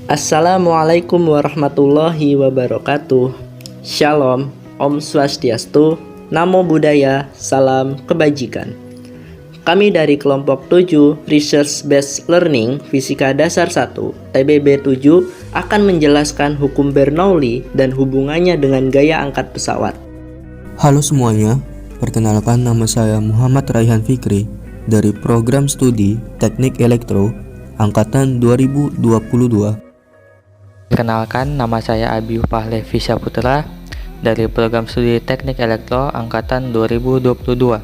Assalamualaikum warahmatullahi wabarakatuh. Shalom, Om Swastiastu, Namo Buddhaya, Salam Kebajikan. Kami dari kelompok 7 Research Based Learning Fisika Dasar 1 TBB 7 akan menjelaskan hukum Bernoulli dan hubungannya dengan gaya angkat pesawat. Halo semuanya, perkenalkan nama saya Muhammad Raihan Fikri dari program studi Teknik Elektro Angkatan 2022. Perkenalkan, nama saya Abi Pahlevi Saputra dari program studi Teknik Elektro Angkatan 2022.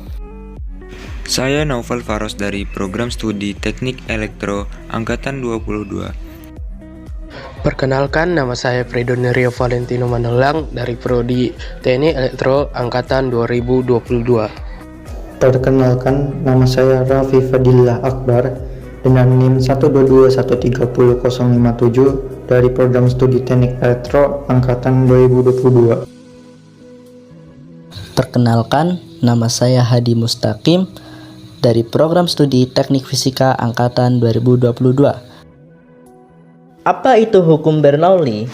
Saya Naufal Faros dari program studi Teknik Elektro Angkatan 22. Perkenalkan, nama saya Fredon Rio Valentino Mandelang dari Prodi Teknik Elektro Angkatan 2022. Perkenalkan, nama saya Raffi Fadillah Akbar dengan NIM 122130057 dari program studi Teknik Elektro Angkatan 2022. Perkenalkan, nama saya Hadi Mustaqim dari program studi Teknik Fisika Angkatan 2022. Apa itu hukum Bernoulli?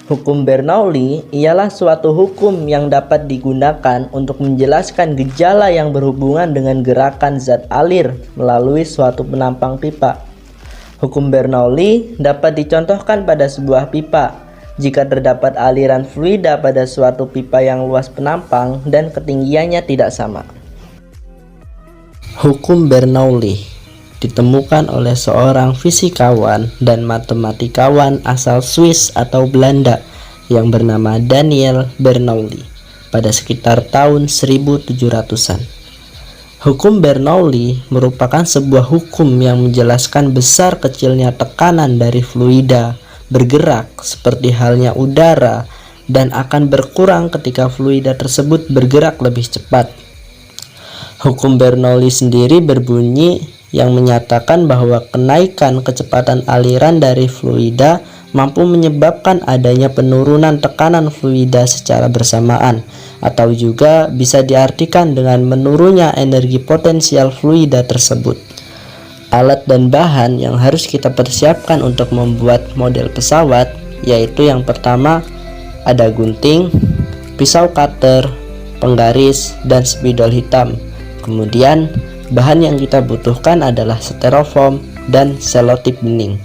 Hukum Bernoulli ialah suatu hukum yang dapat digunakan untuk menjelaskan gejala yang berhubungan dengan gerakan zat alir melalui suatu penampang pipa. Hukum Bernoulli dapat dicontohkan pada sebuah pipa. Jika terdapat aliran fluida pada suatu pipa yang luas penampang dan ketinggiannya tidak sama. Hukum Bernoulli ditemukan oleh seorang fisikawan dan matematikawan asal Swiss atau Belanda yang bernama Daniel Bernoulli pada sekitar tahun 1700-an. Hukum Bernoulli merupakan sebuah hukum yang menjelaskan besar kecilnya tekanan dari fluida bergerak seperti halnya udara dan akan berkurang ketika fluida tersebut bergerak lebih cepat. Hukum Bernoulli sendiri berbunyi yang menyatakan bahwa kenaikan kecepatan aliran dari fluida mampu menyebabkan adanya penurunan tekanan fluida secara bersamaan, atau juga bisa diartikan dengan menurunnya energi potensial fluida tersebut. Alat dan bahan yang harus kita persiapkan untuk membuat model pesawat yaitu yang pertama ada gunting, pisau cutter, penggaris, dan spidol hitam. Kemudian bahan yang kita butuhkan adalah styrofoam dan selotip bening.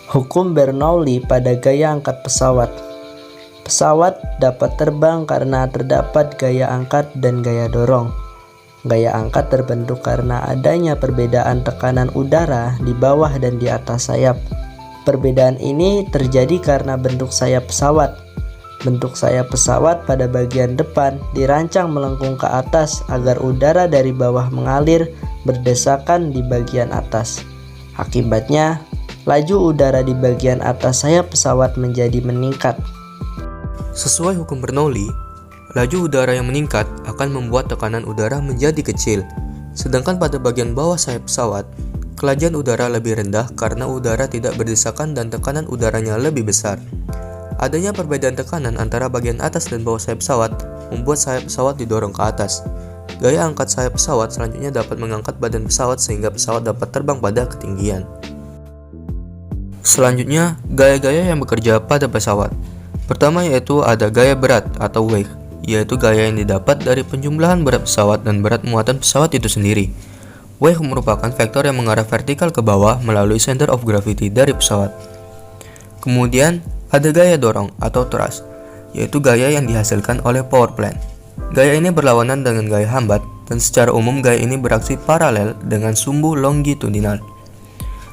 Hukum Bernoulli pada gaya angkat pesawat. Pesawat dapat terbang karena terdapat gaya angkat dan gaya dorong. Gaya angkat terbentuk karena adanya perbedaan tekanan udara di bawah dan di atas sayap. Perbedaan ini terjadi karena bentuk sayap pesawat. Bentuk sayap pesawat pada bagian depan dirancang melengkung ke atas agar udara dari bawah mengalir berdesakan di bagian atas. Akibatnya, laju udara di bagian atas sayap pesawat menjadi meningkat. Sesuai hukum Bernoulli, laju udara yang meningkat akan membuat tekanan udara menjadi kecil, sedangkan pada bagian bawah sayap pesawat, kelajuan udara lebih rendah karena udara tidak berdesakan dan tekanan udaranya lebih besar. Adanya perbedaan tekanan antara bagian atas dan bawah sayap pesawat membuat sayap pesawat didorong ke atas. Gaya angkat sayap pesawat selanjutnya dapat mengangkat badan pesawat sehingga pesawat dapat terbang pada ketinggian. Selanjutnya, gaya-gaya yang bekerja pada pesawat. Pertama yaitu ada gaya berat atau weight, yaitu gaya yang didapat dari penjumlahan berat pesawat dan berat muatan pesawat itu sendiri. Weight merupakan vektor yang mengarah vertikal ke bawah melalui center of gravity dari pesawat. Kemudian ada gaya dorong atau thrust, yaitu gaya yang dihasilkan oleh power plant. Gaya ini berlawanan dengan gaya hambat, dan secara umum gaya ini beraksi paralel dengan sumbu longitudinal.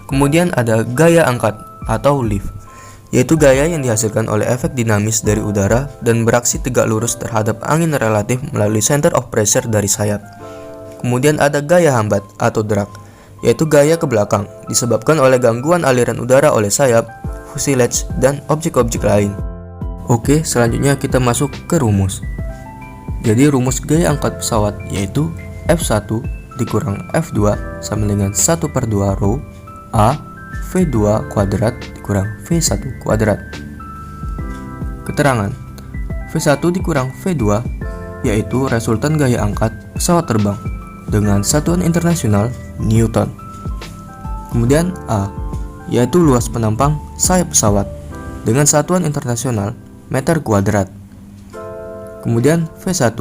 Kemudian ada gaya angkat atau lift, yaitu gaya yang dihasilkan oleh efek dinamis dari udara dan beraksi tegak lurus terhadap angin relatif melalui center of pressure dari sayap. Kemudian ada gaya hambat atau drag, yaitu gaya ke belakang disebabkan oleh gangguan aliran udara oleh sayap, fuselage, dan objek-objek lain. Oke, selanjutnya kita masuk ke rumus. Jadi rumus gaya angkat pesawat yaitu F1 dikurang F2 sama dengan 1/2 rho A V2 kuadrat dikurang V1 kuadrat. Keterangan V1 dikurang V2 yaitu resultan gaya angkat pesawat terbang dengan satuan internasional Newton. Kemudian A yaitu luas penampang sayap pesawat dengan satuan internasional meter kuadrat. Kemudian V1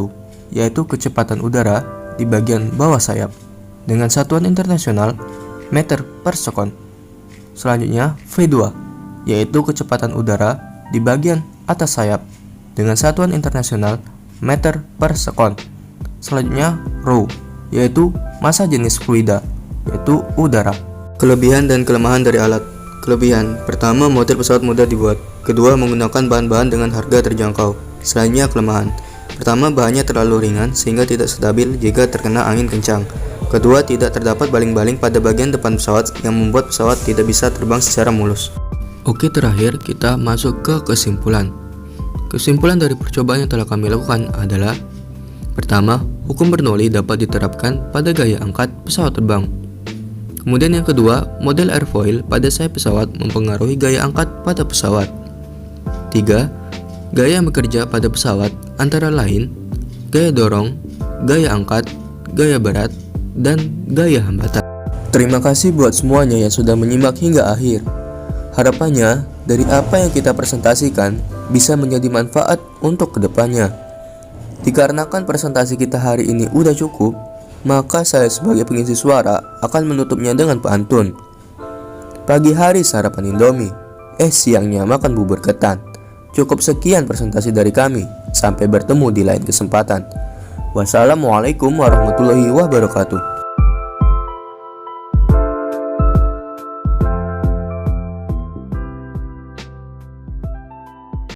yaitu kecepatan udara di bagian bawah sayap dengan satuan internasional meter per sekon. Selanjutnya V2 yaitu kecepatan udara di bagian atas sayap dengan satuan internasional meter per sekon. Selanjutnya rho yaitu massa jenis fluida yaitu udara. Kelebihan dan kelemahan dari alat. Kelebihan: pertama, model pesawat mudah dibuat. Kedua, menggunakan bahan-bahan dengan harga terjangkau. Selanjutnya kelemahan. Pertama, bahannya terlalu ringan sehingga tidak stabil jika terkena angin kencang. Kedua, tidak terdapat baling-baling pada bagian depan pesawat yang membuat pesawat tidak bisa terbang secara mulus. Oke, terakhir kita masuk ke kesimpulan. Kesimpulan dari percobaan yang telah kami lakukan adalah: pertama, hukum Bernoulli dapat diterapkan pada gaya angkat pesawat terbang. Kemudian yang kedua, model airfoil pada sayap pesawat mempengaruhi gaya angkat pada pesawat. 3. Gaya yang bekerja pada pesawat antara lain gaya dorong, gaya angkat, gaya berat, dan gaya hambatan. Terima kasih buat semuanya yang sudah menyimak hingga akhir. Harapannya, dari apa yang kita presentasikan bisa menjadi manfaat untuk kedepannya. Dikarenakan presentasi kita hari ini udah cukup, maka saya sebagai pengisi suara akan menutupnya dengan pantun. Pagi hari sarapan Indomie, siangnya makan bubur ketan. Cukup sekian presentasi dari kami. Sampai bertemu di lain kesempatan. Wassalamualaikum warahmatullahi wabarakatuh.